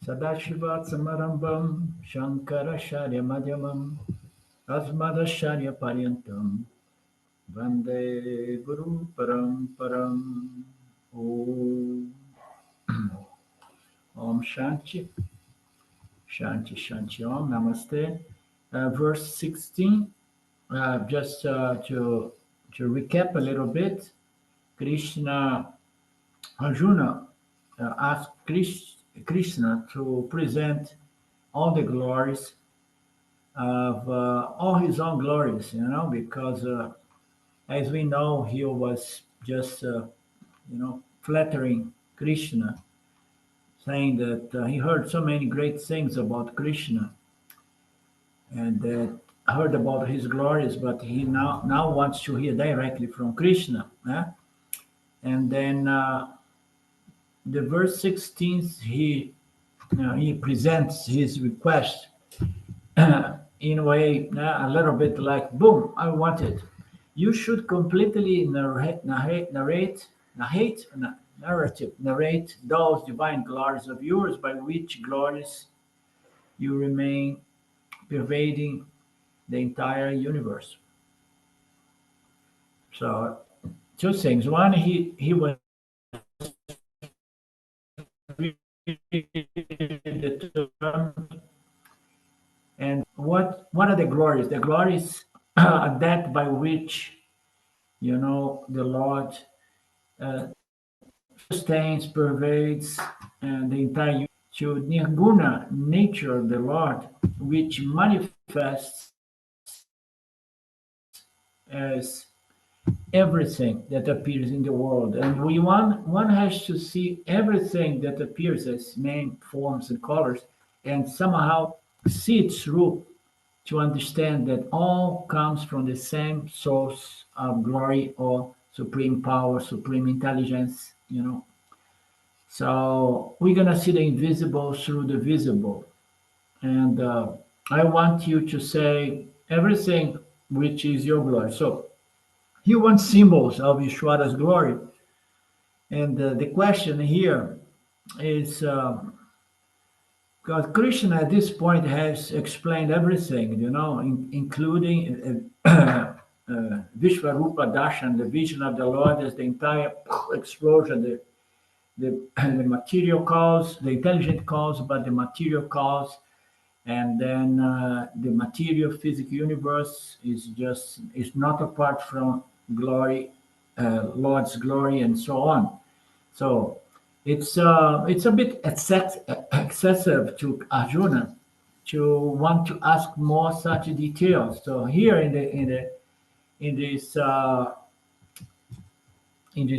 Sadashivat Samarambam Shankaracharya Madhyamam Asmadacharya Paryantam Vande Guru Paramparam. Om Om Shanti Shanti Shanti Om Namaste. Verse 16, just to recap a little bit, Krishna, Arjuna asked Krishna to present all the glories of all his own glories, because as we know, he was just, flattering Krishna, saying that he heard so many great things about Krishna and that heard about his glories, but he now wants to hear directly from Krishna. And then the verse 16, he presents his request in a way, a little bit like, boom, I want it. You should completely narrate those divine glories of yours, by which glories you remain pervading the entire universe. So, two things. One, he was the term. And what are the glories? The glories are that by which, the Lord sustains, pervades, the entire to nirguna nature of the Lord, which manifests as everything that appears in the world. And one has to see everything that appears as name, forms, and colors, and somehow see it through to understand that all comes from the same source of glory or supreme power, supreme intelligence, So we're going to see the invisible through the visible. And I want you to say everything which is your glory. So he wants symbols of Ishwara's glory. And the question here is, because Krishna at this point has explained everything, including Vishvarupa Darshan, the vision of the Lord as the entire explosion, the material cause, the intelligent cause, but the material cause, and then the material physical universe is not apart from glory, Lord's glory, and so on. So it's a bit excessive to Arjuna to want to ask more such details. So here in this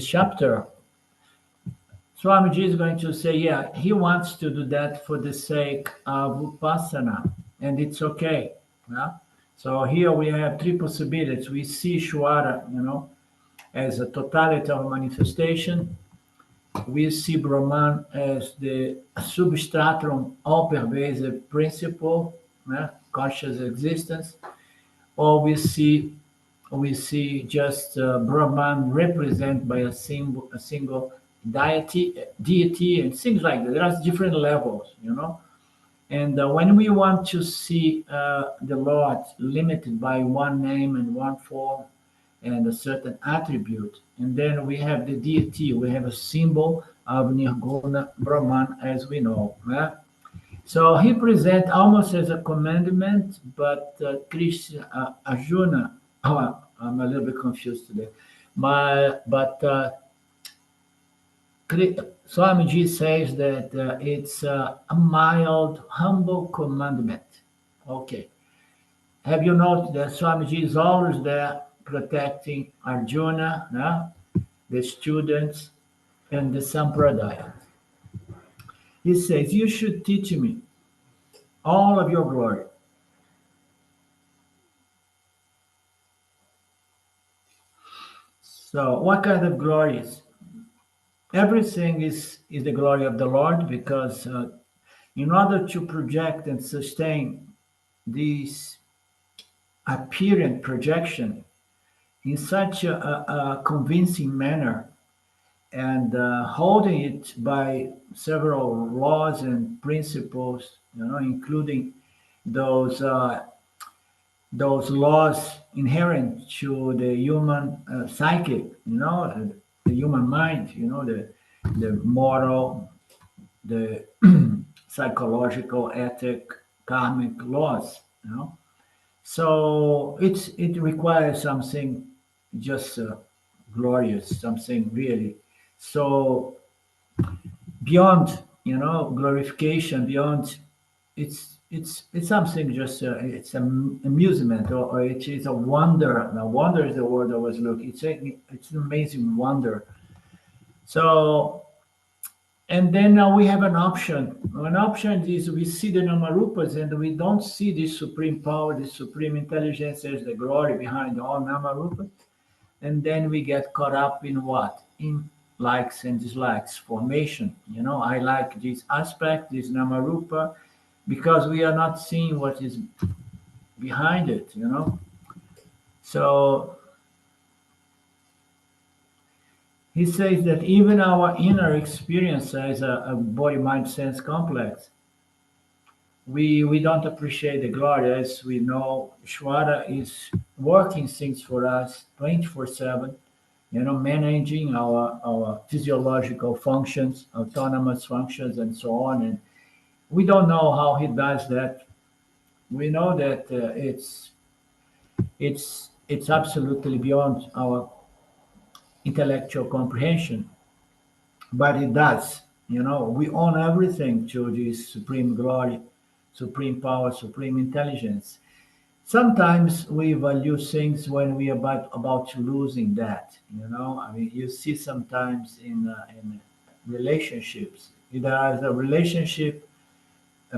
chapter, Swamiji is going to say, yeah, he wants to do that for the sake of Vipassana, and it's okay. Yeah? So here we have three possibilities. We see Shwara, as a totality of manifestation. We see Brahman as the substratum, all-pervasive principle, conscious existence, or we see just Brahman represented by a single deity, and things like that. There are different levels, And when we want to see the Lord limited by one name and one form and a certain attribute, and then we have the deity, we have a symbol of Nirguna Brahman, as we know. So he presents almost as a commandment, but Krishna, Arjuna, I'm a little bit confused today, but Swamiji says that it's a mild, humble commandment. Okay. Have you noticed that Swamiji is always there protecting Arjuna, the students, and the Sampradaya? He says, you should teach me all of your glory. So what kind of glories? Everything is the glory of the Lord, because in order to project and sustain this apparent projection in such a convincing manner, and holding it by several laws and principles, including those those laws inherent to the human psychic, the human mind, the moral, the psychological, ethic, karmic laws, So it requires something just glorious, something really so beyond, glorification, beyond. It's something just it's an amusement, or it is a wonder. Now, wonder is the word I was looking. It's an amazing wonder. So, and then now we have an option. An option is we see the Namarupas and we don't see this supreme power, this supreme intelligence as the glory behind all Namarupas. And then we get caught up in what? In likes and dislikes, formation. I like this aspect, this Namarupa, because we are not seeing what is behind it. So he says that even our inner experience as a body mind sense complex, we don't appreciate the glory. As we know, Shwara is working things for us 24/7, managing our physiological functions, autonomous functions, and so on. And we don't know how he does that. We know that it's absolutely beyond our intellectual comprehension, but it does. We own everything to this supreme glory, supreme power, supreme intelligence. Sometimes we value things when we are about to losing that. I mean, you see sometimes in relationships. There is a relationship,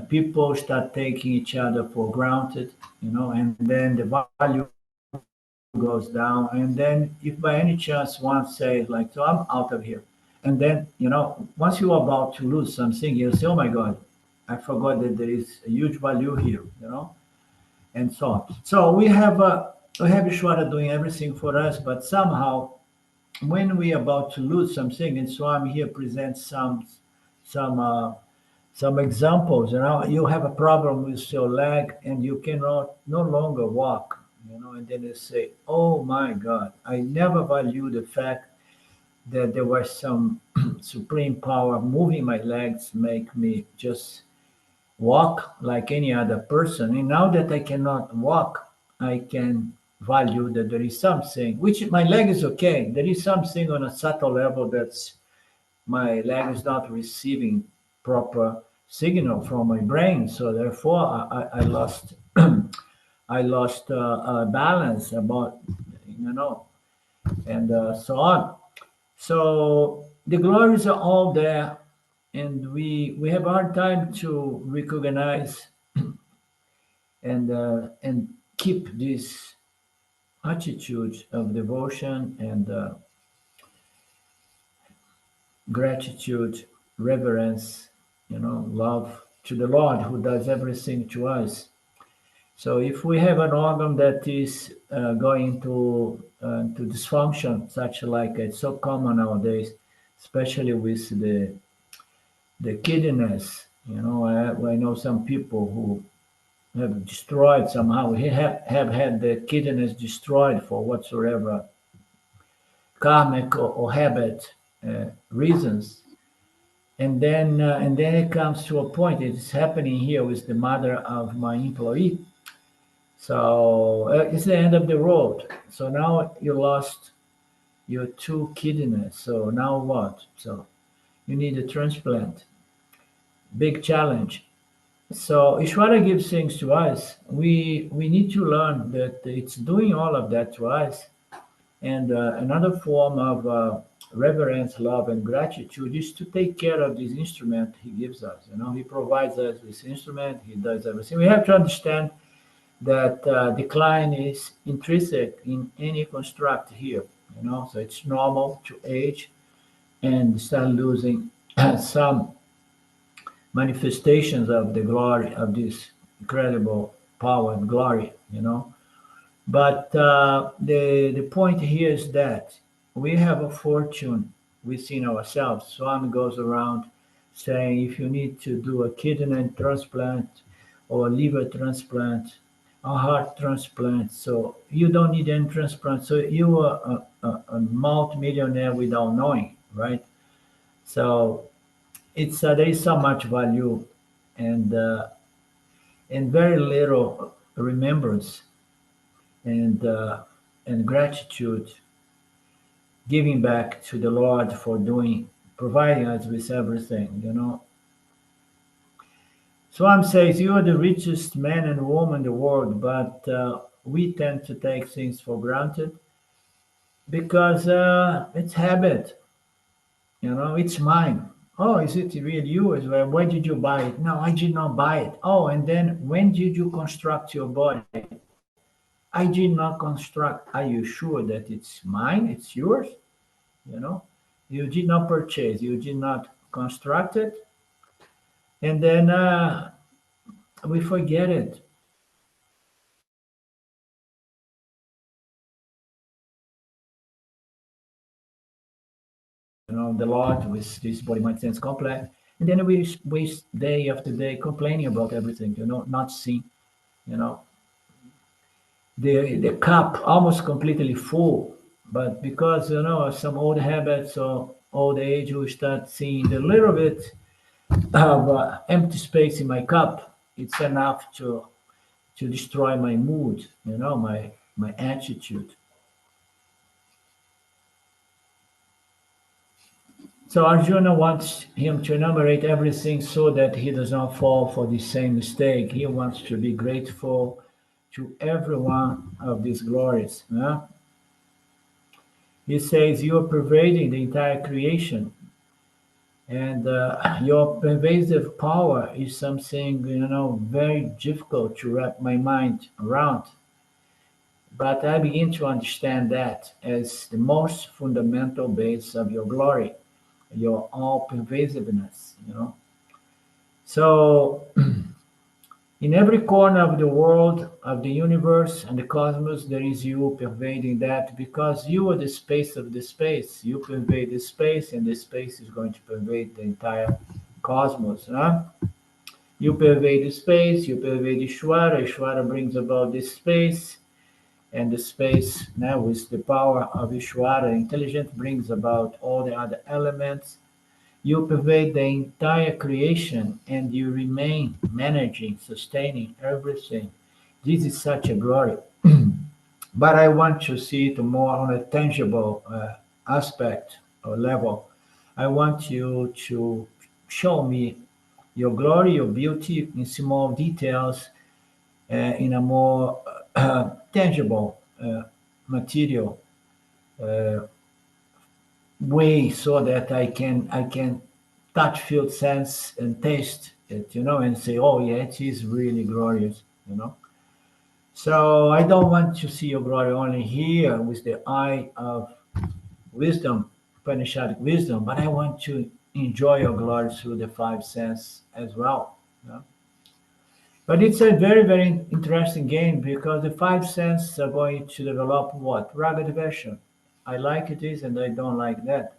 people start taking each other for granted, and then the value goes down. And then, if by any chance one says, like, so I'm out of here. And then, once you're about to lose something, you say, oh my God, I forgot that there is a huge value here, and so on. So we have Ishvara doing everything for us, but somehow when we are about to lose something, and Swami here presents some some examples. You have a problem with your leg and you cannot no longer walk. And then you say, "Oh my God, I never value the fact that there was some supreme power moving my legs, make me just walk like any other person. And now that I cannot walk, I can value that there is something, which my leg is okay. There is something on a subtle level that's my leg is not receiving proper signal from my brain. So therefore, I lost I lost balance about you know and so on. So the glories are all there, and we have a hard time to recognize and keep this attitude of devotion and gratitude, reverence, love to the Lord who does everything to us. So if we have an organ that is going to dysfunction, such like it's so common nowadays, especially with the kidneys, I know some people who have destroyed somehow. He have had the kidneys destroyed for whatsoever karmic or habit reasons. And then it comes to a point. It's happening here with the mother of my employee. So it's the end of the road. So now you lost your two kidneys. So now what? So you need a transplant. Big challenge. So Ishvara gives things to us. We need to learn that it's doing all of that to us. And another form of reverence, love, and gratitude is to take care of this instrument he gives us. He provides us this instrument. He does everything. We have to understand that decline is intrinsic in any construct here. So it's normal to age and start losing some manifestations of the glory of this incredible power and glory. But the point here is that we have a fortune within ourselves. Swami goes around saying if you need to do a kidney transplant or a liver transplant, a heart transplant, so you don't need any transplant. So you are a multi-millionaire without knowing, right? So it's there is so much value and very little remembrance and gratitude, giving back to the Lord for providing us with everything. Swam says you are the richest man and woman in the world, but we tend to take things for granted because it's habit. It's mine. Oh, is it really yours? Well, where did you buy it? No, I did not buy it. Oh, and then when did you construct your body? I did not construct. Are you sure that it's mine? It's yours? You know, you did not purchase. You did not construct it, and then we forget it. The Lord with this body, mind, sense complex, and then we waste day after day complaining about everything. Not seeing. You know, the cup almost completely full, but because of some old habits or old age, we start seeing a little bit of empty space in my cup. It's enough to destroy my mood, my attitude. So Arjuna wants him to enumerate everything so that he does not fall for the same mistake. He wants to be grateful to every one of these glories. He says, you are pervading the entire creation, and your pervasive power is something, very difficult to wrap my mind around. But I begin to understand that as the most fundamental base of your glory, your all pervasiveness. So, in every corner of the world, of the universe, and the cosmos, there is you pervading that because you are the space of the space. You pervade the space, and the space is going to pervade the entire cosmos. Huh? You pervade the space, you pervade Ishwara. Ishwara brings about this space, and the space now with the power of Ishwara, intelligence brings about all the other elements. You pervade the entire creation and you remain managing, sustaining everything. This is such a glory. But I want to see it more on a tangible aspect or level. I want you to show me your glory, your beauty in small details, in a more tangible material uh, way so that I can touch, feel, sense, and taste it, and say, oh yeah, it is really glorious. So I don't want to see your glory only here with the eye of wisdom, Upanishadic wisdom, but I want to enjoy your glory through the five senses as well. you know. But it's a very, very interesting game because the five senses are going to develop what? Raga diversion. I like this and I don't like that.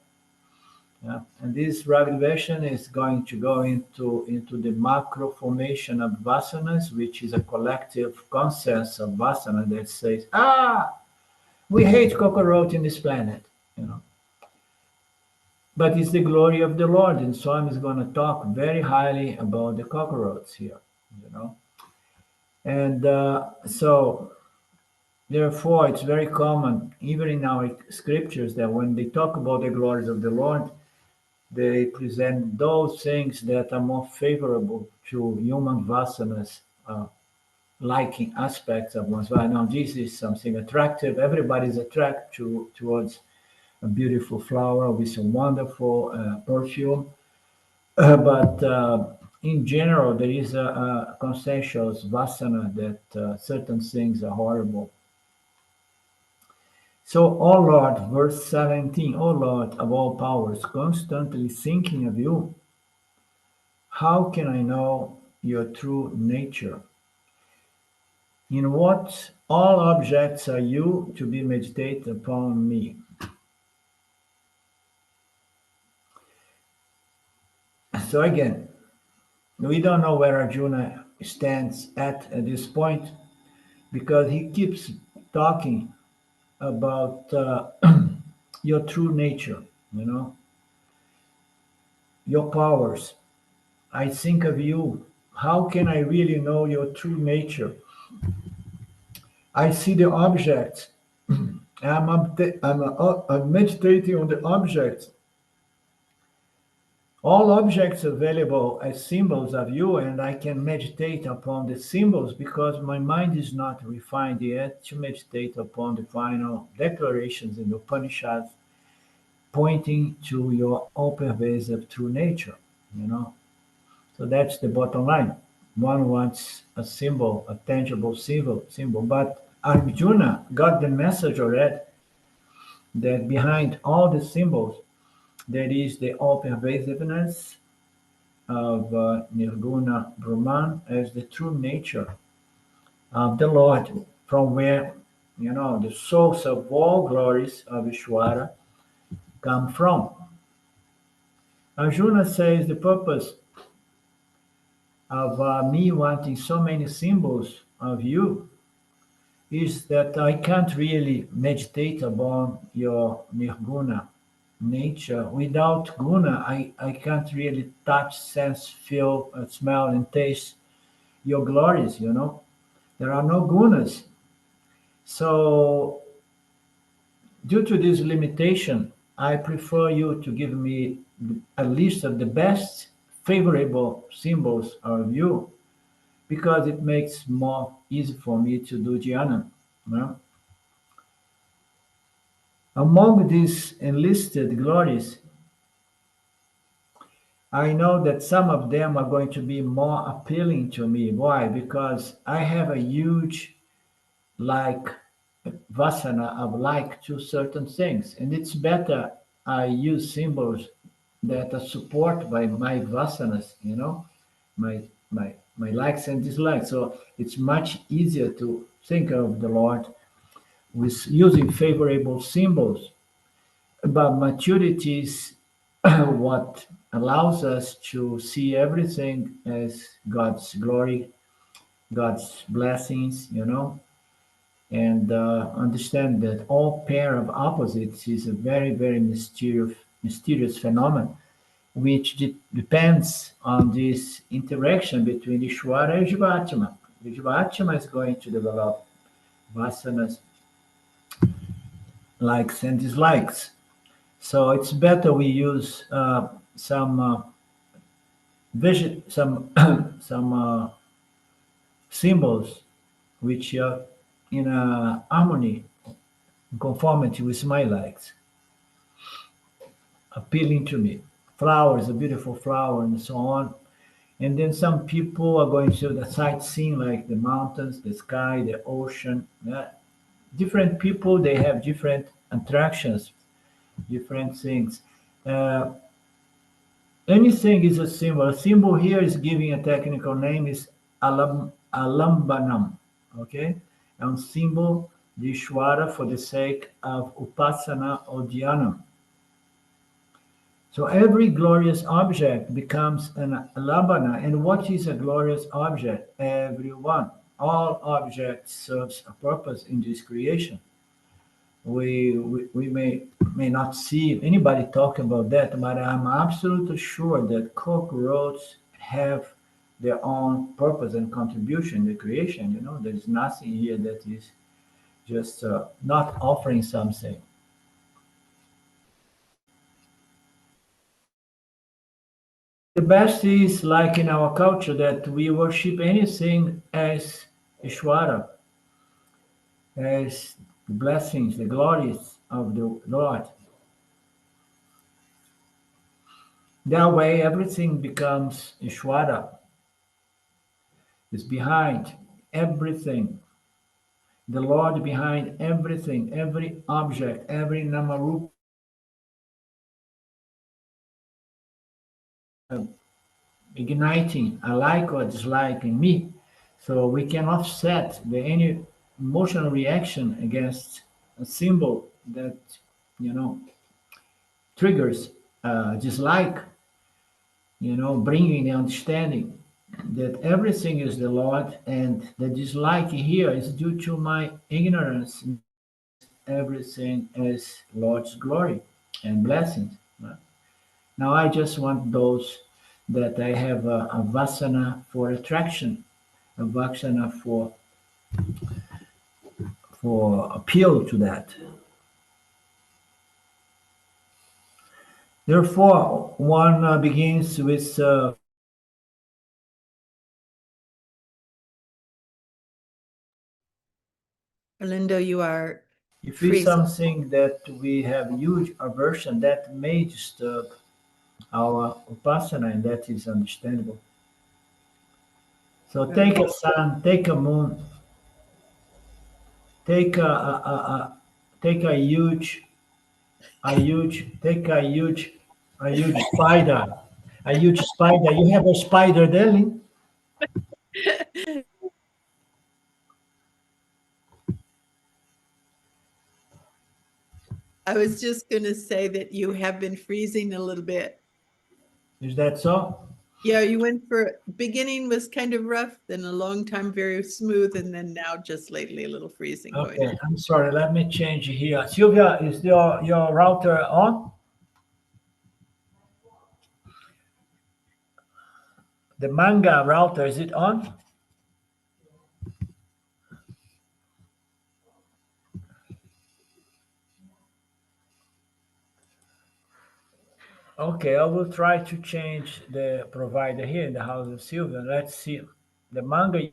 Yeah. And this rugged version is going to go into the macro formation of vasanas, which is a collective conscience of vasana that says, we hate cockroach in this planet, you know. But it's the glory of the Lord, and Swami is going to talk very highly about the cockroach here. And so, therefore, it's very common, even in our scriptures, that when they talk about the glories of the Lord, they present those things that are more favorable to human vasanas, liking aspects of one's life. Now, this is something attractive. Everybody's attracted towards a beautiful flower with a wonderful perfume. But in general, there is a consensus vasana that certain things are horrible. So, O Lord, verse 17, O Lord of all powers, constantly thinking of you, how can I know your true nature? In what all objects are you to be meditated upon me? So again, we don't know where Arjuna stands at this point because he keeps talking about your true nature, you know, your powers. I think of you. How can I really know your true nature? I see the objects. I'm meditating on the objects. All objects available as symbols of you, and I can meditate upon the symbols because my mind is not refined yet to meditate upon the final declarations in the Upanishads pointing to your all pervasive true nature, you know. So that's the bottom line. One wants a symbol, a tangible symbol. But Arjuna got the message already that behind all the symbols, there is the all pervasiveness of Nirguna Brahman as the true nature of the Lord, from where, you know, the source of all glories of Ishvara come from. Arjuna says the purpose of me wanting so many symbols of you is that I can't really meditate upon your nirguna nature. Without guna, I can't really touch, sense, feel, smell, and taste your glories, you know. There are no gunas. So, due to this limitation, I prefer you to give me a list of the best favorable symbols of you because it makes more easy for me to do jhana. You know? Among these enlisted glories, I know that some of them are going to be more appealing to me. Why? Because I have a huge like vasana of like to certain things, and it's better I use symbols that are supported by my vasanas, you know, my likes and dislikes. So it's much easier to think of the Lord with using favorable symbols. But maturity is what allows us to see everything as God's glory, God's blessings, you know, and understand that all pair of opposites is a very, very mysterious phenomenon, which depends on this interaction between Ishvara and Jivatma. The Jivatma is going to develop vasanas, likes and dislikes. So it's better we use some some some symbols which are in harmony, conformity with my likes, appealing to me. Flowers, a beautiful flower, and so on. And then some people are going to the sightseeing, like the mountains, the sky, the ocean. Yeah. Different people, they have different attractions, different things. Uh, Anything is a symbol. A symbol here is giving a technical name is alambanam. Okay? And symbol the Ishvara for the sake of upasana or dhyanam. So every glorious object becomes an alambana. And what is a glorious object? Everyone. All objects serves a purpose in this creation. We may not see anybody talk about that, but I'm absolutely sure that cockroaches have their own purpose and contribution in the creation. You know, there's nothing here that is just not offering something. The best is like in our culture that we worship anything as Ishvara, as the blessings, the glories of the Lord. That way, everything becomes Ishvara, is behind everything. The Lord behind everything, every object, every namarupa, igniting a like or dislike in me. So we can offset any emotional reaction against a symbol that, you know, triggers dislike. bringing the understanding that everything is the Lord, and the dislike here is due to my ignorance, everything as Lord's glory and blessings. Right? Now I just want those that I have a vasana for attraction, a vasana for appeal to that. Therefore, one begins with Linda, you are if it's freezing. something that we have huge aversion, that may disturb our upasana, and that is understandable. So take Right. a sun, take a moon, take take a huge spider, a huge spider. You have a spider, darling? I was just going to say that you have been freezing a little bit. Is that so? Yeah, you went for beginning was kind of rough, then a long time very smooth, and then now just lately a little freezing going Okay, on. I'm sorry. Let me change here. Sylvia, is your router on? The manga router, is it on? Okay, I will try to change the provider here in the house of Sylvia. Let's see. The manga.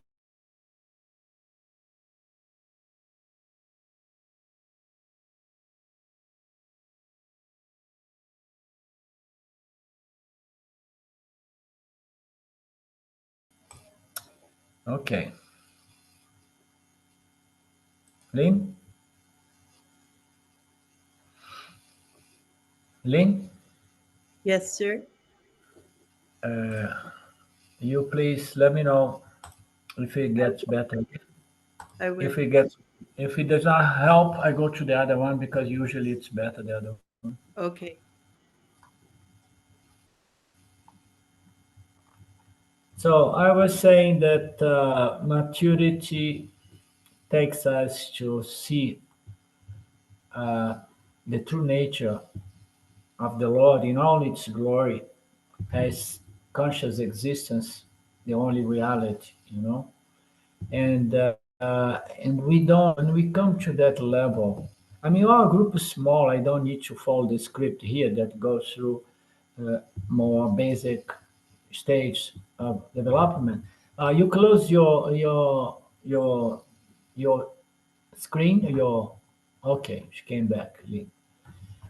Okay. Lynn? Lynn? Yes, sir. Uh, you please let me know if it I gets will. better. I will. If it gets, if it does not help, I go to the other one because usually it's better the other one. Okay. So I was saying that maturity takes us to see uh, the true nature of the Lord in all its glory as conscious existence, the only reality, and we don't when we come to that level. I mean, our group is small. I don't need to follow the script here that goes through more basic stage of development. You close your screen. Your okay. She came back. Lee.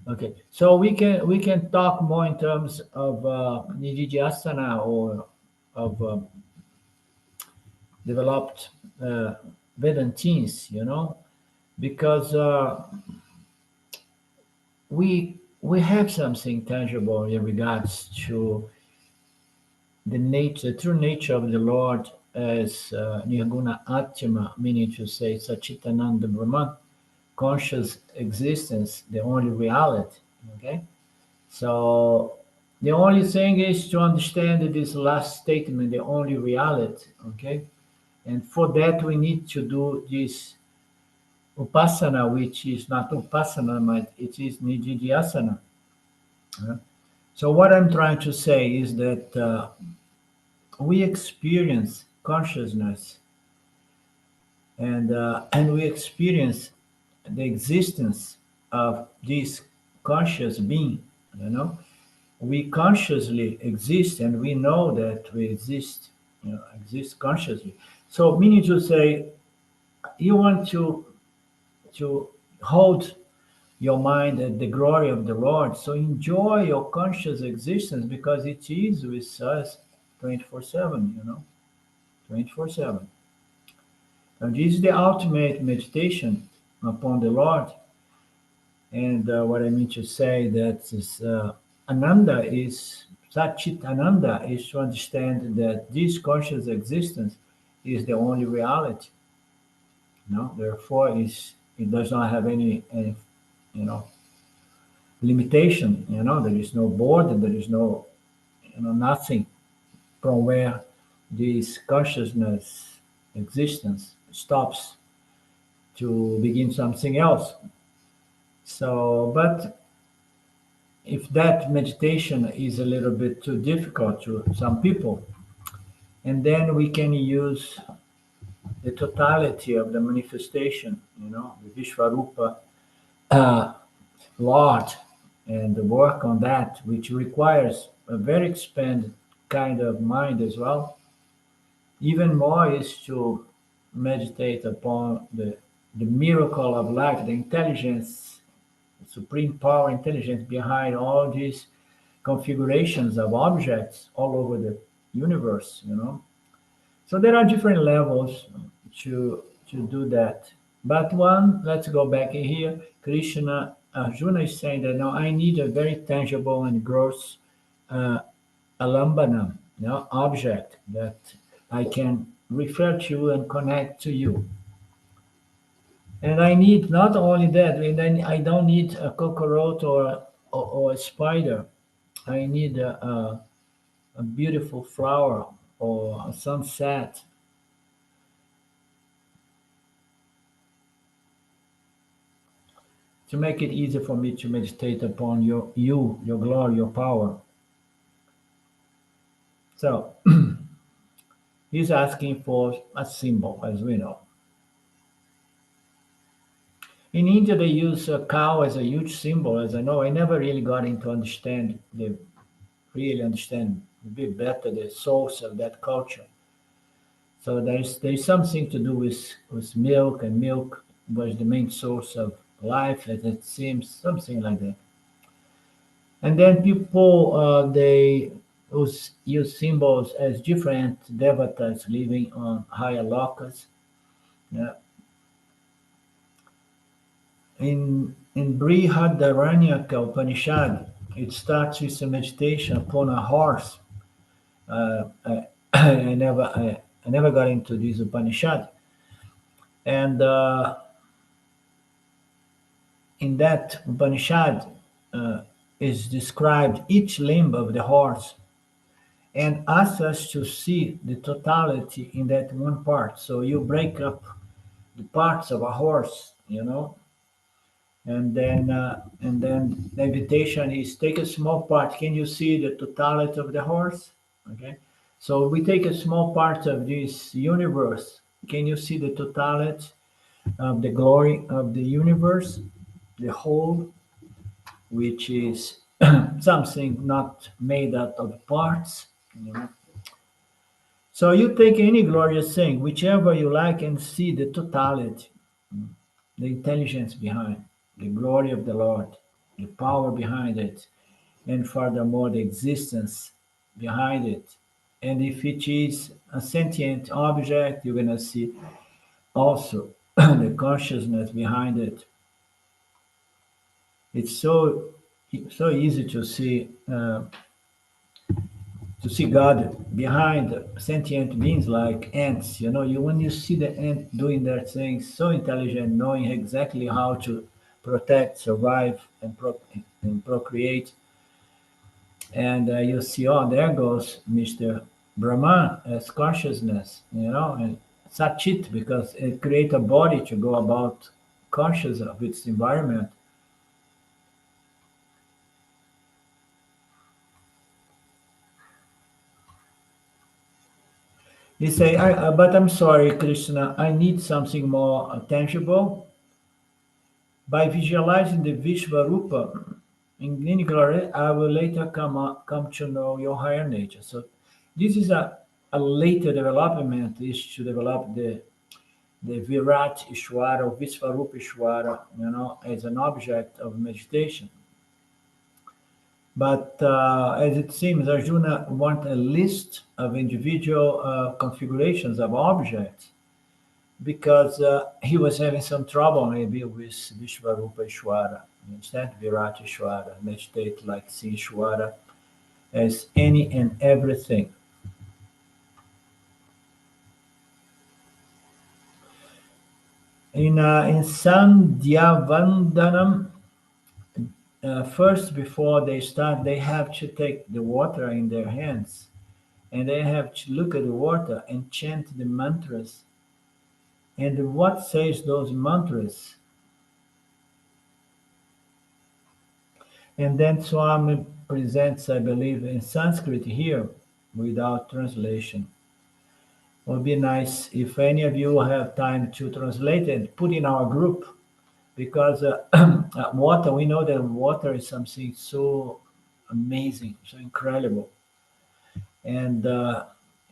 Okay, so we can talk more in terms of Nididhyasana or of developed uh, Vedantins, because we have something tangible in regards to the true nature of the Lord as Nirguna Atma, meaning to say Sachitananda Brahman, conscious existence, the only reality. Okay, so the only thing is to understand this last statement, the only reality. Okay, and for that we need to do this upasana, which is not upasana, but it is nididhyasana. uh, So what I'm trying to say is that we experience consciousness, and we experience the existence of this conscious being. You know, we consciously exist, and we know that we exist. Exist consciously. So, meaning to say, you want to hold your mind at the glory of the Lord. So enjoy your conscious existence because it is with us 24/7, 24/7. And this is the ultimate meditation upon the Lord. And what I mean to say that is Ananda is Satchit Ananda is to understand that this conscious existence is the only reality. Therefore, it does not have any you know limitation. There is no border. There is no nothing from where this consciousness existence stops to begin something else. So, but if that meditation is a little bit too difficult to some people, and then we can use the totality of the manifestation, the Vishvarupa uh, Lord, and the work on that, which requires a very expanded kind of mind as well. Even more is to meditate upon the miracle of life, the intelligence, supreme power, intelligence behind all these configurations of objects all over the universe. So there are different levels to do that. But one, let's go back in here. Krishna, Arjuna is saying that now I need a very tangible and gross uh, alambana, object that I can refer to and connect to you. And I need not only that, and then I don't need a cockroach or a spider. I need a beautiful flower or a sunset to make it easier for me to meditate upon your glory, your power. So he's asking for a symbol, as we know. In India, they use a cow as a huge symbol, as I know. I never really got into really understand a bit better the source of that culture. So there's something to do with milk, and milk was the main source of life, as it seems, something like that. And then people they use symbols as different devatas living on higher lokas. Yeah. In Brihadaranyaka Upanishad, it starts with a meditation upon a horse. I never got into this Upanishad, and in that Upanishad uh, is described each limb of the horse and asks us to see the totality in that one part. So you break up the parts of a horse, and then the invitation is take a small part. Can you see the totality of the horse? Okay. So we take a small part of this universe. Can you see the totality of the glory of the universe, the whole, which is something not made out of parts? You know? So you take any glorious thing, whichever you like, and see the totality, the intelligence behind, the glory of the Lord, the power behind it, and furthermore the existence behind it. And if it is a sentient object, you're gonna see also the consciousness behind it. It's so easy to see God behind sentient beings like ants. You when you see the ant doing their things, so intelligent, knowing exactly how to protect, survive, and procreate, and you see, oh, there goes Mr. Brahman as consciousness, and Satchit, because it creates a body to go about conscious of its environment. You say, but I'm sorry, Krishna, I need something more tangible. By visualizing the Vishvarupa in glory, I will later come to know your higher nature. So this is a later development, is to develop the Virat Ishwara or Visvarupa Ishwara, as an object of meditation. But as it seems, Arjuna wants a list of individual configurations of objects because he was having some trouble maybe with Vishvarupa Ishwara. Instead, Virat Ishwara, meditate like see Ishwara as any and everything. In Sandhya Vandanam, first, before they start, they have to take the water in their hands and they have to look at the water and chant the mantras. And what says those mantras? And then Swami presents, I believe, in Sanskrit here without translation. It would be nice if any of you have time to translate and put in our group because water, we know that water is something so amazing, so incredible. And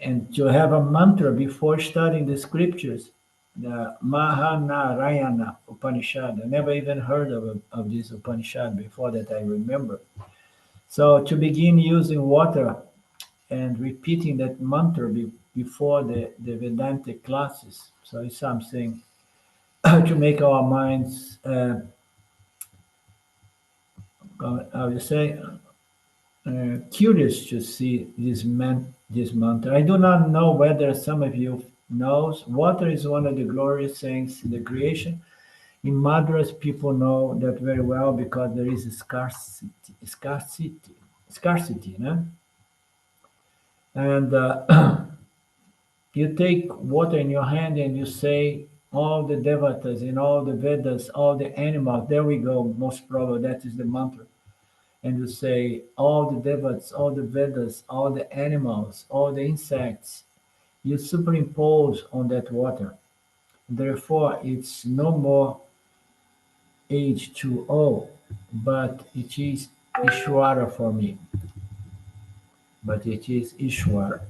and to have a mantra before studying the scriptures, the Mahanarayana Upanishad. I never even heard of this Upanishad before that I remember. So to begin using water and repeating that mantra before the Vedantic classes. So it's something to make our minds, how you say, curious to see this mantra. I do not know whether some of you knows. Water is one of the glorious things in the creation. In Madras, people know that very well because there is a scarcity, no? And you take water in your hand and you say all the devatas in all the Vedas, all the animals. There we go. Most probably that is the mantra. And you say all the devas, all the Vedas, all the animals, all the insects. You superimpose on that water. Therefore, it's no more H2O, but it is Ishwara for me. But it is Ishwara.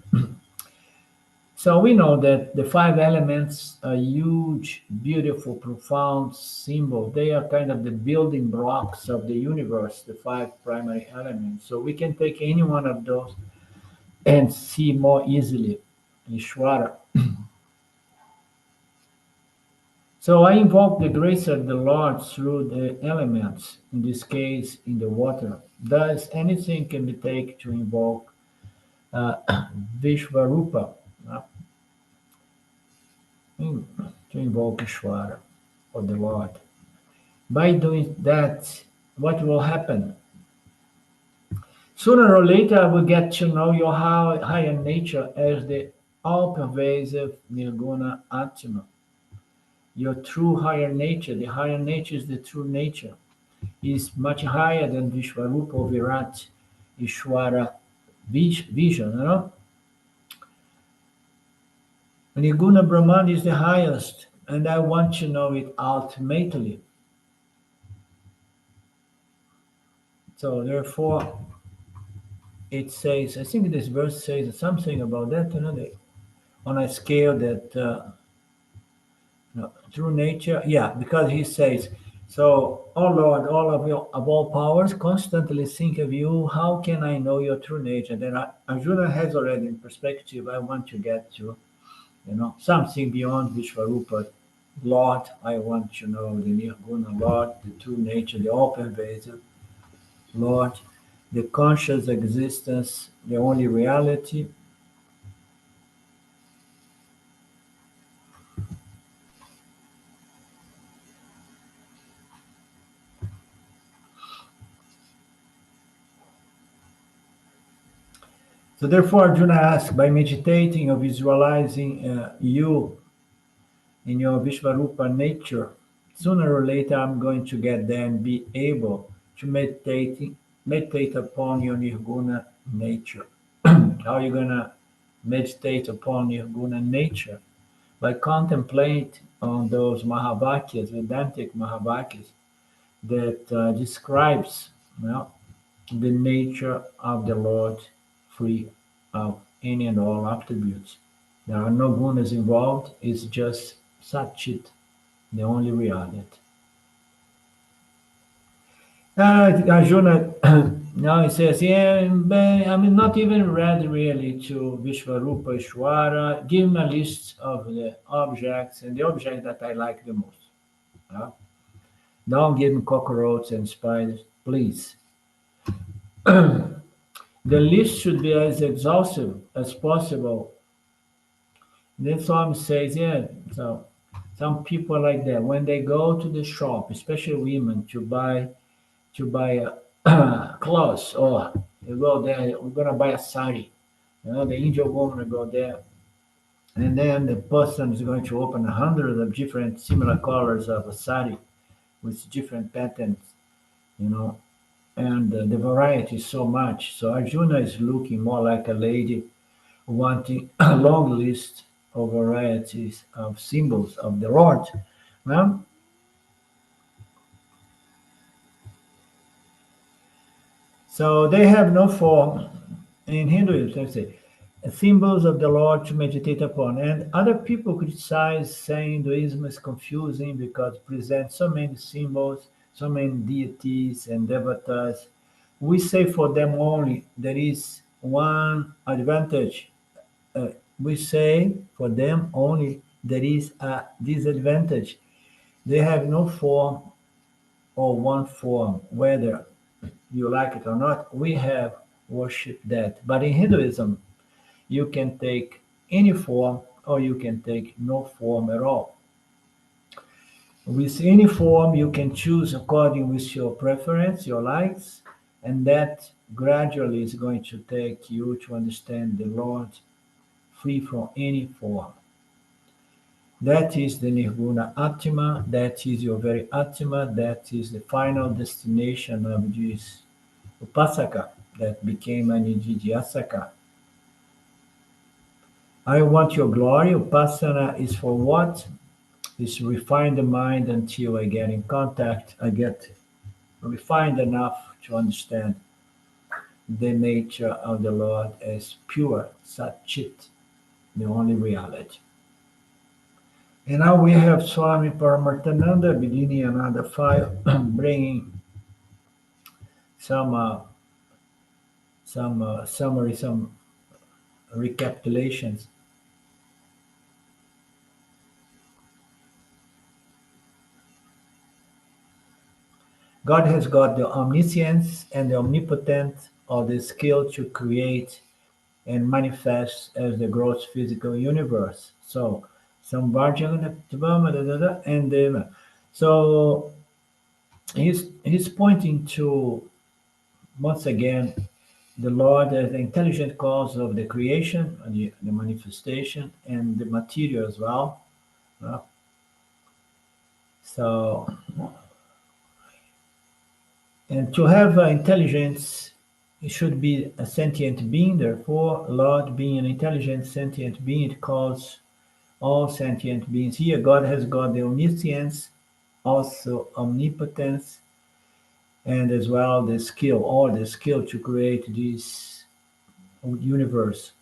So we know that the five elements are huge, beautiful, profound symbol. They are kind of the building blocks of the universe, the five primary elements. So we can take any one of those and see more easily Ishwara. So I invoke the grace of the Lord through the elements, in this case in the water. Thus anything can be taken to invoke Vishvarupa, uh, to invoke Ishwara or the Lord. By doing that, what will happen? Sooner or later, I will get to know your higher nature as the all-pervasive Nirguna Atma. Your true higher nature, the higher nature is the true nature, is much higher than Vishwarupa or Virat, Ishwara vision, you know? Nirguna Brahman is the highest, and I want to know it ultimately. So therefore, it says, I think this verse says something about that, you know, on a scale that no, true nature, yeah, because he says, so, oh Lord, all of you of all powers, constantly think of you. How can I know your true nature? Then Arjuna has already in perspective. I want to get to, something beyond Vishvarupa. Lord, I want to know the Nirguna Lord, the true nature, the all-pervasive Lord, the conscious existence, the only reality. So therefore, Arjuna asks, by meditating or visualizing you in your Vishvarupa nature, sooner or later I'm going to get there and be able to meditate upon your Nirguna nature. How are you going to meditate upon Nirguna nature? By contemplate on those Mahavakyas, Vedantic Mahavakyas, that describes the nature of the Lord free of any and all attributes. There are no gunas involved, it's just Satchit, the only reality. Arjuna now he says, yeah, I'm not even ready really to Vishvarupa Ishwara. Give me a list of the objects and the object that I like the most. Yeah? Don't give me cockroaches and spiders, please. The list should be as exhaustive as possible. Then Swami says, yeah, so some people like that. When they go to the shop, especially women, to buy clothes, or you go there, we're gonna buy a sari. The Indian woman will go there, and then the person is going to open 100 of different similar colors of a sari with different patterns, you know, and the variety is so much. So Arjuna is looking more like a lady wanting a long list of varieties of symbols of the Lord. Well, so they have no form in Hinduism, let's say, symbols of the Lord to meditate upon. And other people criticize saying Hinduism is confusing because it presents so many symbols, so many deities and devatas. We say for them only there is one advantage. Uh, we say for them only there is a disadvantage. They have no form or one form, whether you like it or not. We have worshipped that. But in Hinduism, you can take any form or you can take no form at all. With any form, you can choose according with your preference, your likes, and that gradually is going to take you to understand the Lord free from any form. That is the Nirguna Atma, that is your very Atma, that is the final destination of this Upasaka that became an Nididhyasaka. I want your glory. Upasana is for what? Is to refine the mind until I get in contact, I get refined enough to understand the nature of the Lord as pure Sat Chit, the only reality. And now we have Swami Paramarthananda beginning another file, bringing some summary, some recapitulations. God has got the omniscience and the omnipotent, or the skill to create and manifest as the gross physical universe. So, some and so he's pointing to once again the Lord as the intelligent cause of the creation, the manifestation, and the material as well. Uh, So, and to have intelligence, it should be a sentient being. Therefore, Lord being an intelligent sentient being, it calls all sentient beings. Here, God has got the omniscience, also omnipotence, and as well the skill, all the skill to create this universe.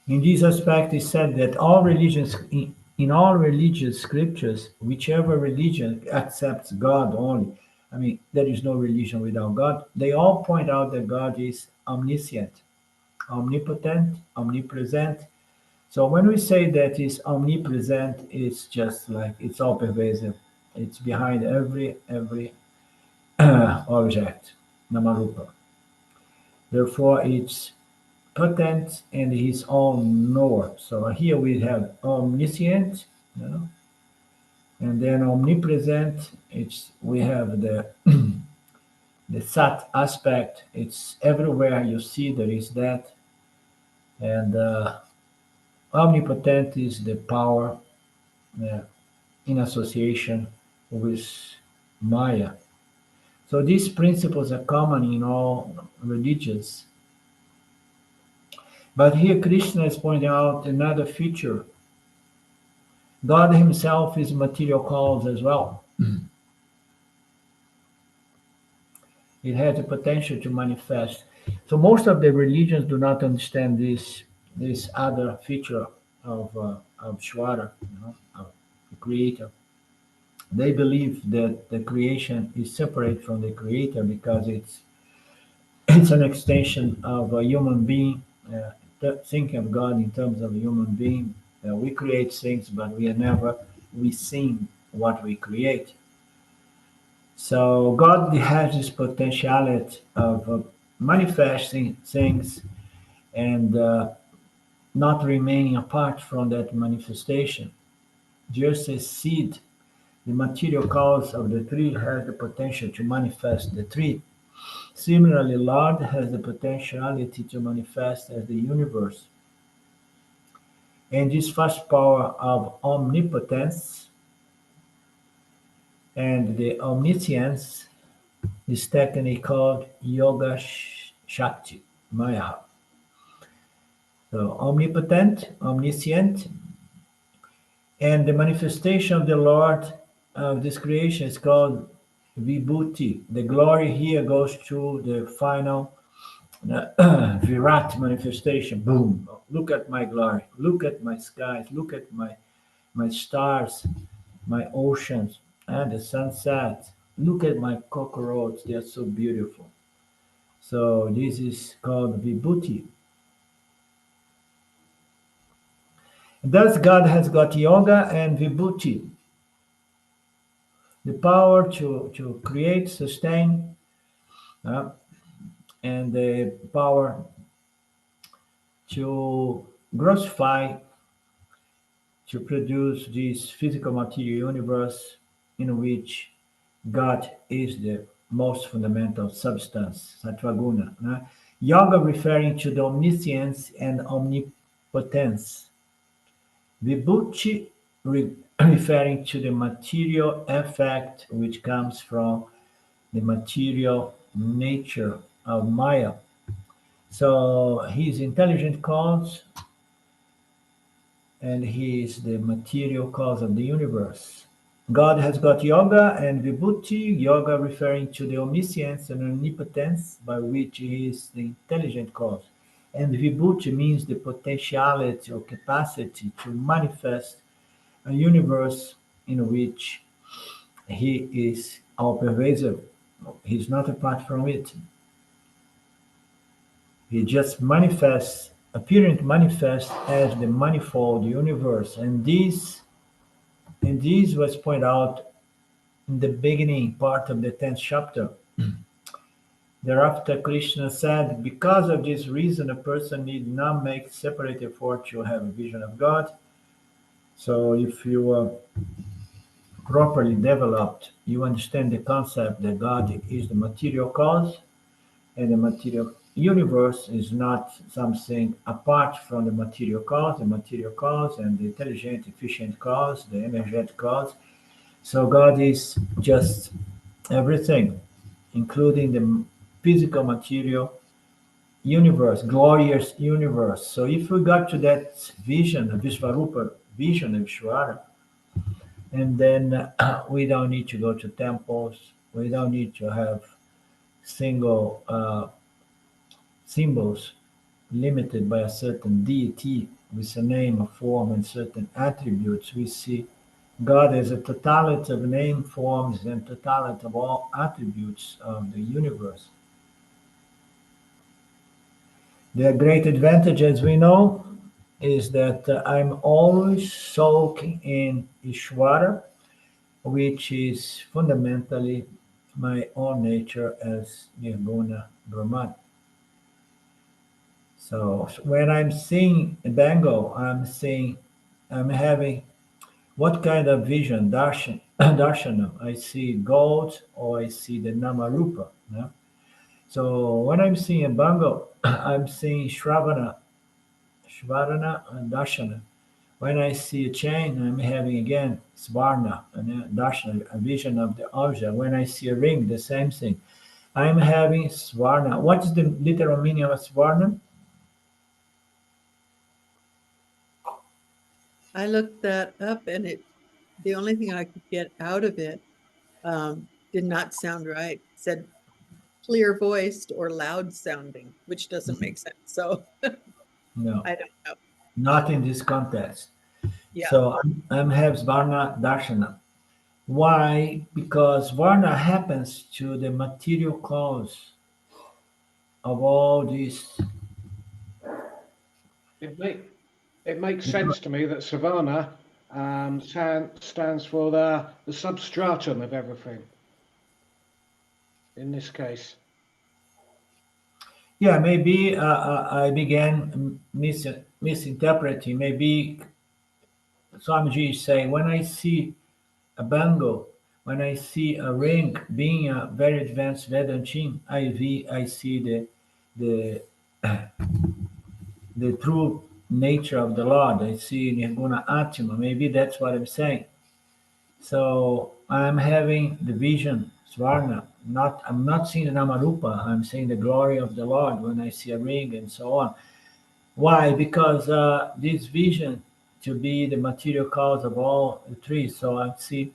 In this aspect, it said that all religions, in all religious scriptures, whichever religion accepts God only, I mean, there is no religion without God, they all point out that God is omniscient, omnipotent, omnipresent. So when we say that it's omnipresent, it's just like it's all pervasive. It's behind every object, namarupa. Therefore, it's potent and his own knower. So here we have omniscient, you know, and then omnipresent. It's we have the sat aspect. It's everywhere you see there is that, and omnipotent is the power uh, in association with Maya. So these principles are common in all religions. But here Krishna is pointing out another feature. God himself is material cause as well. It has the potential to manifest. So most of the religions do not understand this other feature of Shwara, of the creator. They believe that the creation is separate from the creator because it's an extension of a human being. Thinking of God in terms of a human being, we create things, but we are never we sing what we create. So God has this potentiality of manifesting things and not remaining apart from that manifestation. Just a seed The material cause of the tree has the potential to manifest the tree. Similarly, Lord has the potentiality to manifest as the universe. And this first power of omnipotence and the omniscience is technically called Yoga Shakti, Maya. So omnipotent, omniscient, and the manifestation of the Lord of this creation is called Vibhuti. The glory here goes to the final Virat manifestation. Boom! Look at my glory. Look at my skies. Look at my stars, my oceans, and the sunset. Look at my cockroaches. They are so beautiful. So this is called Vibhuti. Thus, God has got yoga and Vibhuti, the power to create, sustain, uh, and the power to grossify, to produce this physical material universe in which God is the most fundamental substance, Sattvaguna. Yoga referring to the omniscience and omnipotence. Vibhuti referring to the material effect which comes from the material nature of Maya. So his intelligent cause and he is the material cause of the universe. God has got yoga and vibhuti, yoga referring to the omniscience and omnipotence by which he is the intelligent cause. And vibhuti means the potentiality or capacity to manifest a universe in which he is all pervasive. He's not apart from it. He just manifests, appearing to manifest as the manifold universe. And this was pointed out in the beginning part of the 10th chapter. Thereafter, Krishna said, because of this reason, a person need not make separate effort to have a vision of God. So if you are properly developed, you understand the concept that God is the material cause and the material universe is not something apart from the material cause and the intelligent, efficient cause, the energetic cause. So God is just everything, including the physical material universe, glorious universe. So if we got to that vision, the Vishvarupa vision of Ishvara, and then we don't need to go to temples, we don't need to have single symbols limited by a certain deity with a name, a form, and certain attributes. We see God as a totality of name, forms, and totality of all attributes of the universe. The great advantage, as we know, is that I'm always soaking in Ishvara, which is fundamentally my own nature as Nirguna Brahman. So when I'm seeing a Bengal, I'm having what kind of vision, darshana? I see gold or I see the namarupa. Yeah? So when I'm seeing a Bengal, I'm seeing Shravana and Darshana. When I see a chain, I'm having again Svarna and Darshana, a vision of the object. When I see a ring, the same thing. I'm having Svarna. What is the literal meaning of Svarna? I looked that up and the only thing I could get out of it did not sound right. It said clear voiced or loud sounding, which doesn't make sense. So No, I don't know. not in this context. Yeah. So I'm have Svarna Darshana. Why? Because Varna happens to the material cause of all these. It make it makes sense to me that Savannah stands for the substratum of everything in this case. Yeah, maybe I began misinterpreting. Maybe Swamiji is saying when I see a bangle, when I see a ring, being a very advanced Vedantin, I see the the true nature of the Lord. I see Nirguna Atma. Maybe that's what I'm saying. So I'm having the vision, Svarna. I'm not seeing the Namarupa. I'm seeing the glory of the Lord when I see a ring and so on. Why? Because this vision to be the material cause of all the trees. So I see,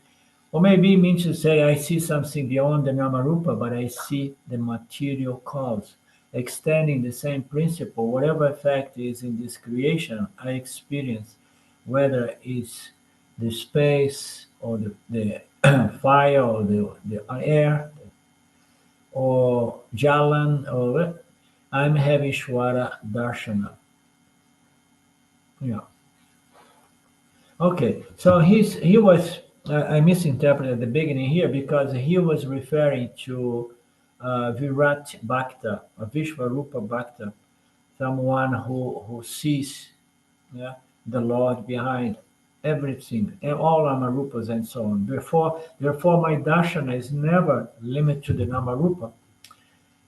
or maybe it means to say I see something beyond the Namarupa, but I see the material cause, extending the same principle. Whatever effect is in this creation, I experience, whether it's the space or the fire or the air or Jalan or I'm having Shwara Darshana. Yeah. Okay. So he was I misinterpreted at the beginning here because he was referring to Virat Bhakta, or Vishvarupa Bhakta, someone who sees, yeah, the Lord behind everything, and all Namarupas and so on. Therefore, my darshana is never limited to the Namarupa,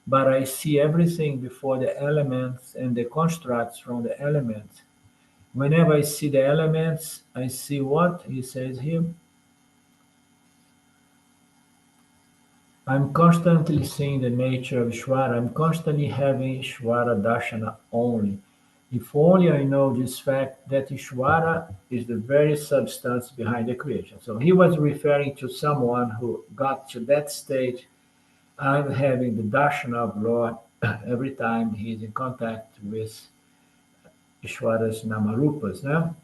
but I see everything before the elements and the constructs from the elements. Whenever I see the elements, I see what he says here. I'm constantly seeing the nature of Ishvara. I'm constantly having Ishvara Darshana only. If only I know this fact that Ishvara is the very substance behind the creation. So he was referring to someone who got to that stage. I'm having the Darshana of Lord every time he's in contact with Ishvara's Namarupas. Now,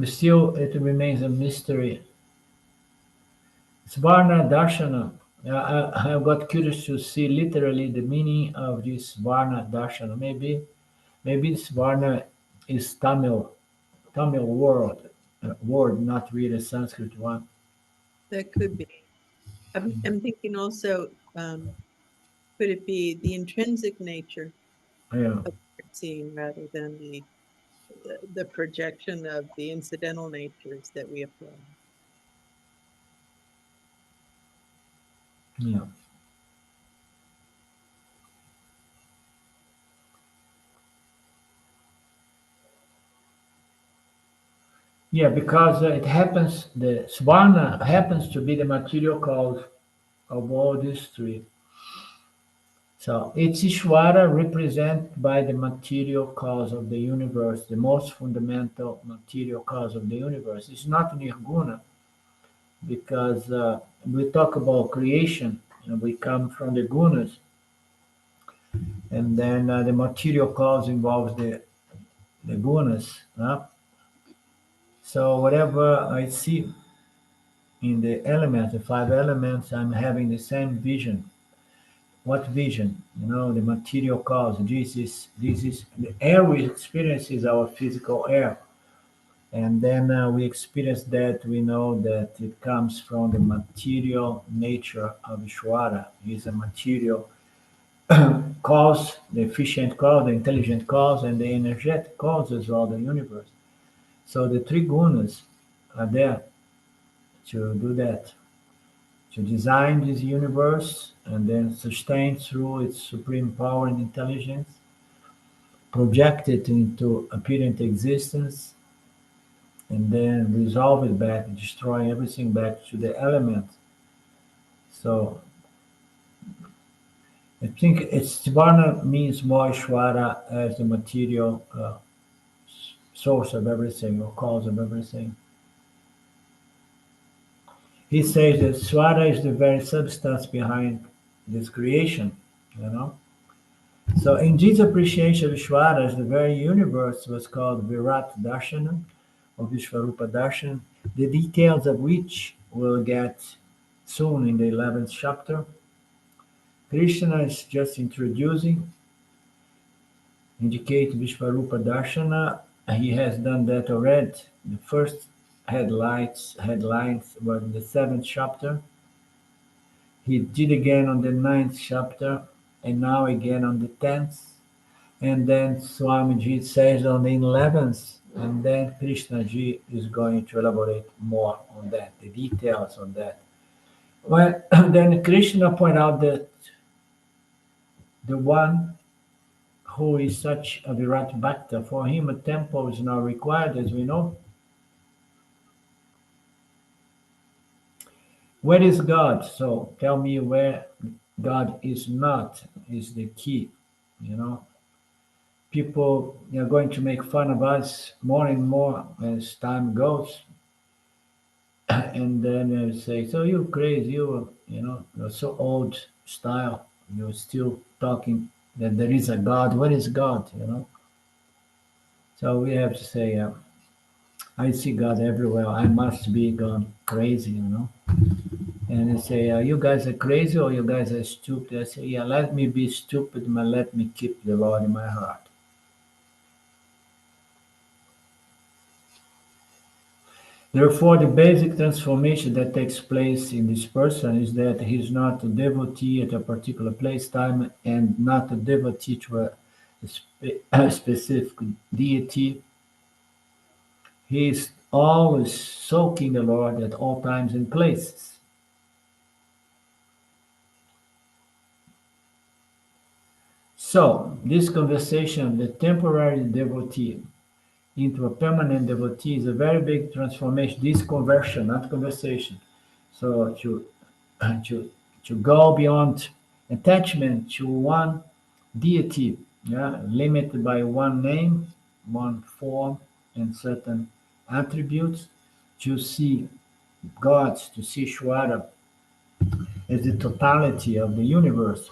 still, it remains a mystery. Svarna Darshana. I got curious to see literally the meaning of this Varna Darshana. Maybe Svarna is Tamil word, not really a Sanskrit one. That could be. I'm thinking also, could it be the intrinsic nature Yeah, of seeing rather than the projection of the incidental natures that we apply? yeah, yeah. Because it happens, the Svarna happens to be the material cause of all these three. So it's Ishvara represented by the material cause of the universe, the most fundamental material cause of the universe. It's not Nirguna because we talk about creation and we come from the gunas, and then the material cause involves the gunas. So whatever I see in the elements, the five elements, I'm having the same vision. What vision? The material cause. This is the air we experience is our physical air, and then we experience that we know that it comes from the material nature of Ishvara. He's a material cause, the efficient cause, the intelligent cause, and the energetic cause as well, the universe. So the three gunas are there to do that, to design this universe and then sustain through its supreme power and intelligence, project it into apparent existence, and then resolve it back, destroy everything back to the element. So I think it's Varna means more Ishvara as the material source of everything or cause of everything. He says that Swara is the very substance behind this creation, you know. So in this appreciation of Ishvara as the very universe was called Virat Darshanam or Vishvarupa Darshan, the details of which we'll get soon in the 11th chapter. Krishna is just introducing, indicate Vishvarupa Darshana. He has done that already. The first headlines were in the 7th chapter. He did again on the 9th chapter, and now again on the 10th. And then Swamiji says on the 11th, and then Krishna ji is going to elaborate more on that, the details on that. Well, then Krishna point out that the one who is such a Virat Bhakta, for him a temple is not required, as we know. Where is God? So tell me where God is not, is the key. You know, people are going to make fun of us more and more as time goes. And then they say, "So you crazy? You're so old style. You're still talking that there is a God. What is God? You know." So we have to say, "I see God everywhere. I must be gone crazy." You know. And they say, "You guys are crazy or you guys are stupid?" I say, "Yeah, let me be stupid, but let me keep the Lord in my heart." Therefore, the basic transformation that takes place in this person is that he is not a devotee at a particular place, time, and not a devotee to a specific deity. He is always soaking the Lord at all times and places. So, this conversation, the temporary devotee into a permanent devotee, is a very big transformation. This conversion, not conversation. So, to to go beyond attachment to one deity, yeah, limited by one name, one form, and certain attributes, to see God, to see Shwara as the totality of the universe,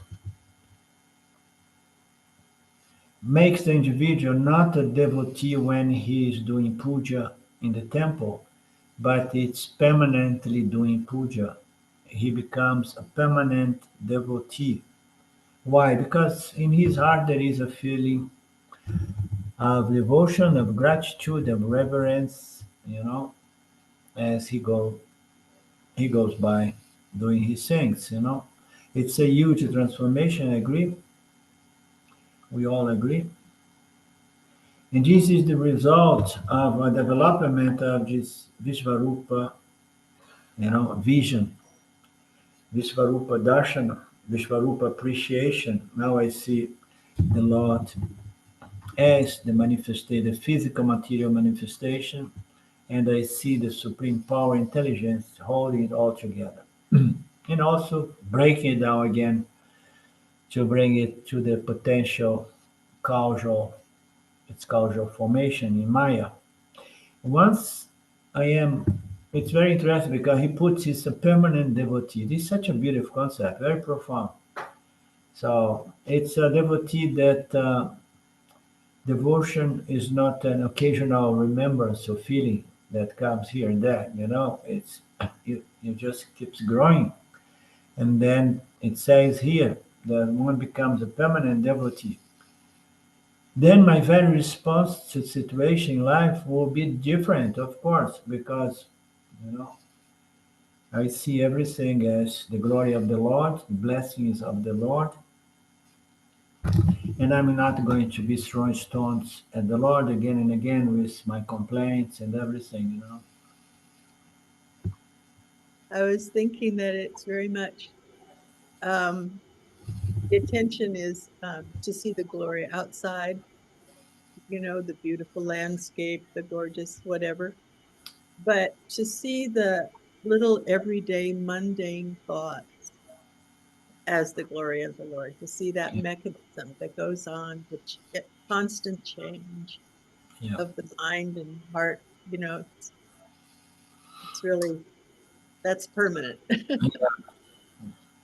makes the individual not a devotee when he is doing puja in the temple, but it's permanently doing puja. He becomes a permanent devotee. Why? Because in his heart there is a feeling of devotion, of gratitude, of reverence, as he goes by doing his things. It's a huge transformation, I agree. We all agree. And this is the result of a development of this Vishvarupa, vision, Vishvarupa darshana, Vishvarupa appreciation. Now I see the Lord as the physical material manifestation, and I see the supreme power intelligence holding it all together. And also breaking it down again to bring it to the potential causal, its causal formation in Maya. Once I am, it's very interesting because he puts his a permanent devotee. This is such a beautiful concept, very profound. So it's a devotee that devotion is not an occasional remembrance or feeling that comes here and there. It's it just keeps growing, and then it says here that one becomes a permanent devotee. Then my very response to situation in life will be different, of course, because you know I see everything as the glory of the Lord, the blessings of the Lord, and I'm not going to be throwing stones at the Lord again and again with my complaints and everything. I was thinking that it's very much um, the attention is to see the glory outside, the beautiful landscape, the gorgeous whatever, but to see the little everyday mundane thought as the glory of the Lord, to see that Yeah, mechanism that goes on, the constant change yeah. of the mind and heart, it's really, that's permanent.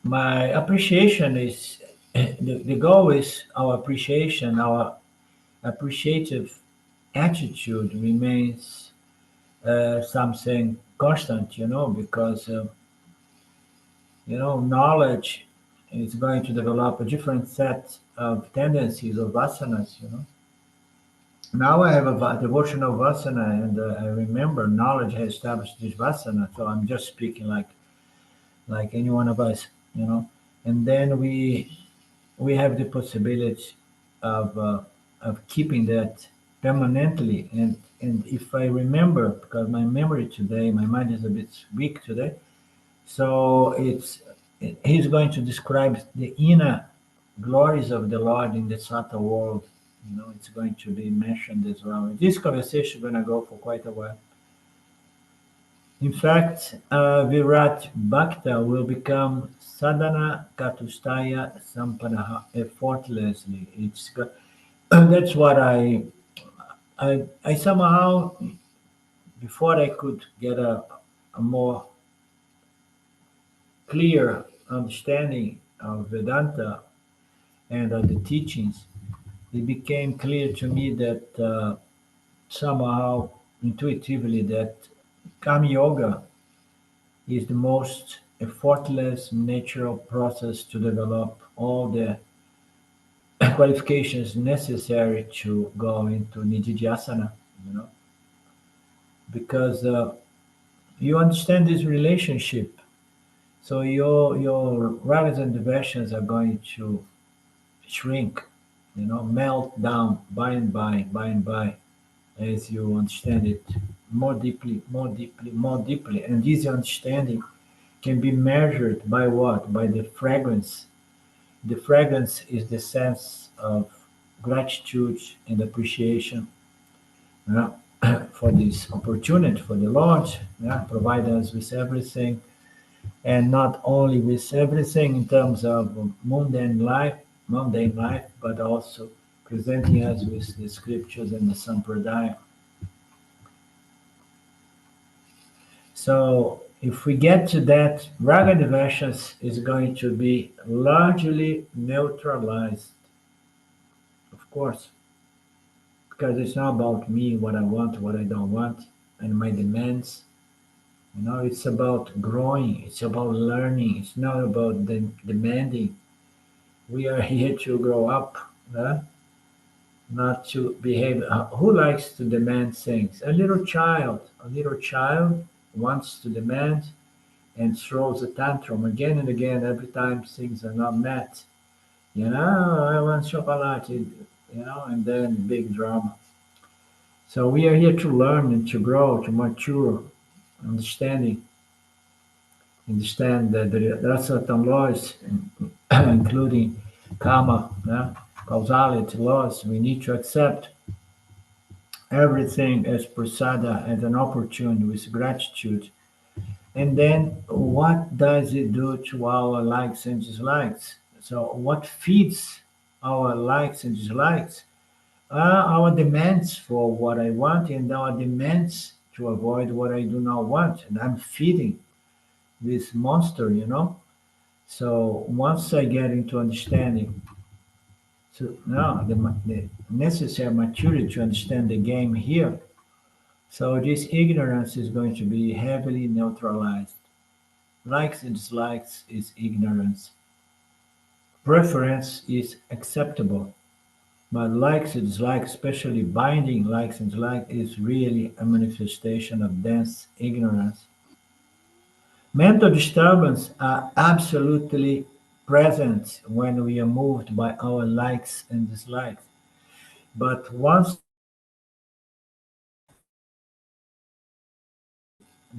My appreciation is the goal is our appreciation, our appreciative attitude remains something constant, because knowledge is going to develop a different set of tendencies of vasanas. Now I have a devotional vasana, and I remember knowledge has established this vasana, so I'm just speaking like any one of us. And then we have the possibility of of keeping that permanently. And if I remember, because my memory today, my mind is a bit weak today, so he's going to describe the inner glories of the Lord in the Sata world. It's going to be mentioned as well. This conversation is going to go for quite a while. In fact, Virat Bhakta will become sadhana katustaya sampanaha effortlessly. That's what I somehow, before I could get a more clear understanding of Vedanta and of the teachings, it became clear to me that somehow intuitively that Kama Yoga is the most effortless natural process to develop all the qualifications necessary to go into Nididhyasana, you know, because you understand this relationship. So your ragas and devotions are going to shrink, melt down by and by, as you understand it more deeply, more deeply, more deeply. And this understanding can be measured by what? By the fragrance. The fragrance is the sense of gratitude and appreciation, yeah, for this opportunity, for the Lord, yeah, provide us with everything, and not only with everything in terms of mundane life, but also presenting us with the scriptures and the sampradaya. So if we get to that, raga devasas is going to be largely neutralized, of course, because it's not about me, what I want, what I don't want, and my demands. It's about growing, it's about learning, it's not about demanding. We are here to grow up, not to behave. Who likes to demand things? A little child wants to demand and throws a tantrum again and again every time things are not met. I want chocolate, and then big drama. So we are here to learn and to grow, to mature, understanding, understand that there are certain laws, including karma, yeah, causality laws. We need to accept everything as prasada, as an opportunity with gratitude. And then what does it do to our likes and dislikes? So what feeds our likes and dislikes? Our demands for what I want and our demands to avoid what I do not want. And I'm feeding this monster. So once I get into understanding, so now the necessary maturity to understand the game here, so this ignorance is going to be heavily neutralized. Likes and dislikes is ignorance. Preference is acceptable. But likes and dislikes, especially binding likes and dislikes, is really a manifestation of dense ignorance. Mental disturbance are absolutely present when we are moved by our likes and dislikes. But once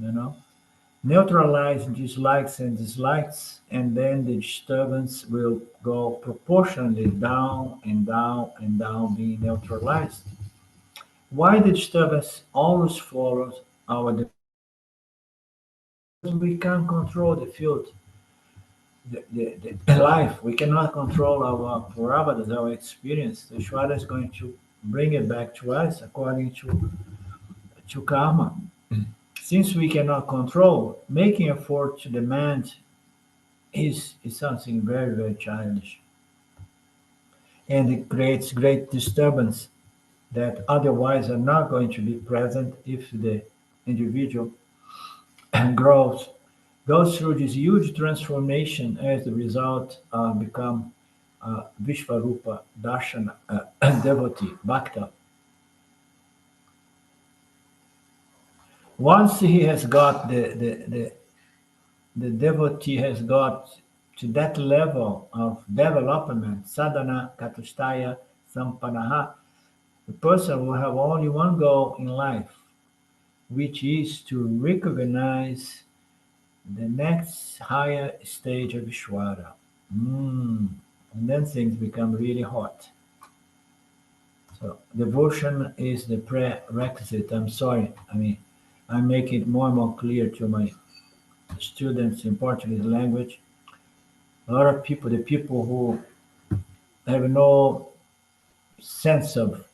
you know neutralize these likes and dislikes, and then the disturbance will go proportionally down and down and down, being neutralized. Why the disturbance always follows our we can't control the field, the life. We cannot control our paravadas, our experience. The Shwara is going to bring it back to us according to karma. Since we cannot control, making effort to demand is something very, very childish. And it creates great disturbance that otherwise are not going to be present if the individual grows, goes through this huge transformation as the result become Vishvarupa Darshana devotee, Bhakta. Once he has got the devotee has got to that level of development, sadhana, katustaya, sampanaha. The person will have only one goal in life, which is to recognize the next higher stage of Ishwara. And then things become really hot. So devotion is the prerequisite. I'm sorry. I mean, I make it more and more clear to my students in Portuguese language. A lot of people, the people who have no sense of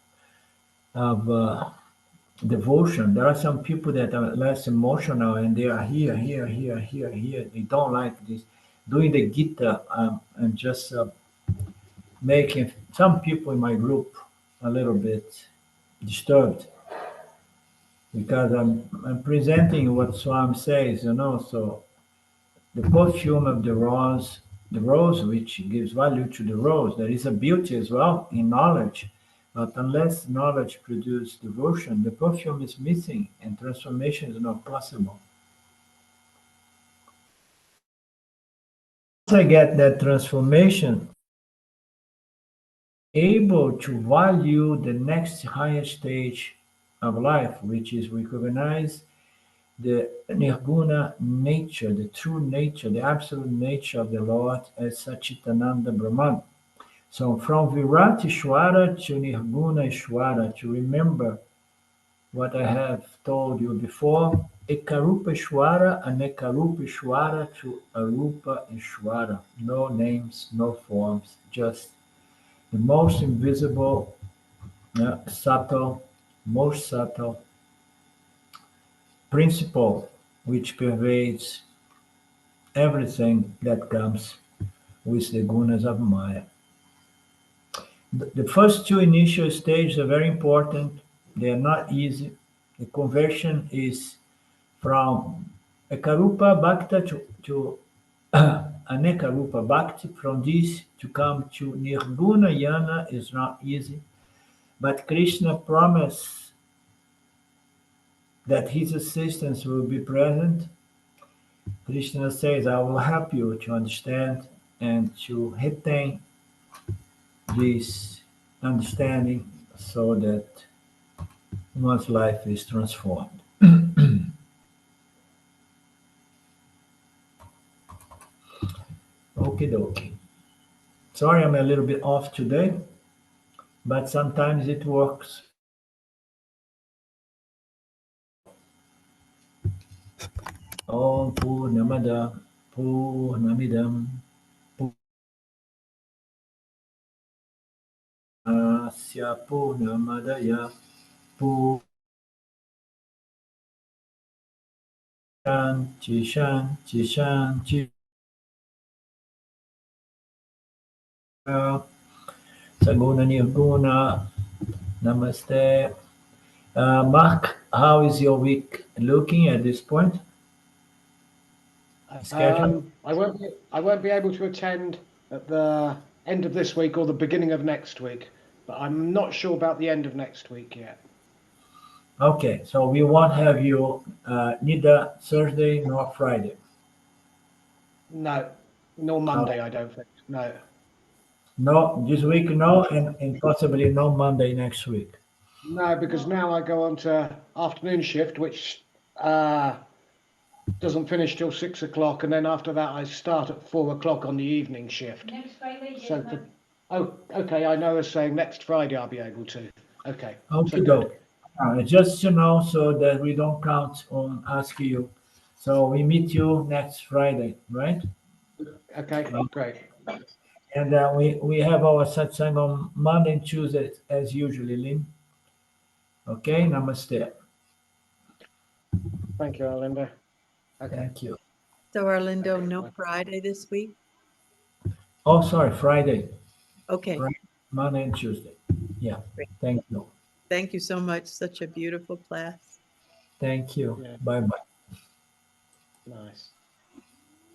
devotion. There are some people that are less emotional and they are here, here, here, here, here. They don't like this. Doing the Gita and just making some people in my group a little bit disturbed because I'm presenting what Swam says, so the perfume of the rose which gives value to the rose, there is a beauty as well in knowledge. But unless knowledge produces devotion, the perfume is missing and transformation is not possible. Once I get that transformation, able to value the next higher stage of life, which is recognize the nirguna nature, the true nature, the absolute nature of the Lord as Satchitananda Brahman. So from Virat Ishwara to Nirguna Ishwara, to remember what I have told you before, Ekarupa Ishwara and Ekarupa Ishwara to Arupa Ishwara. No names, no forms, just the most invisible, subtle, most subtle principle which pervades everything that comes with the gunas of Maya. The first two initial stages are very important. They are not easy. The conversion is from Ekarupa Bhakta to Anekarupa Bhakti. From this to come to Nirguna Yana is not easy. But Krishna promised that his assistance will be present. Krishna says, I will help you to understand and to retain this understanding so that one's life is transformed. Okie dokie. Sorry, I'm a little bit off today, but sometimes it works. Om Purnamada Purnamidam Purnasya Purnamadaya Shanti Shanti Shanti Saguna Nirguna Namaste. Mark, how is your week looking at this point? Schedule? I won't be able to attend at the end of this week or the beginning of next week, but I'm not sure about the end of next week yet. Okay, so we won't have you neither Thursday nor Friday. No, nor Monday, I don't think. No. No, this week no, and possibly no Monday next week. No, because now I go on to afternoon shift, which doesn't finish till 6 o'clock, and then after that I start at 4 o'clock on the evening shift. Next Friday, So, okay, I know they're saying next Friday I'll be able to. Okay, so Okay, good. doke. Just to know so that we don't count on asking you. So we meet you next Friday, right? Okay, great. And we have our satsang on Monday and Tuesday as usually, Lynn. Okay, namaste. Thank you, Arlinda. Okay. Thank you. So Arlindo, Okay, no bye. Friday this week? Oh, sorry, Friday, Okay, Friday, Monday and Tuesday. Yeah, great. thank you. Thank you so much. Such a beautiful class. Thank you. Yeah, Bye bye. nice.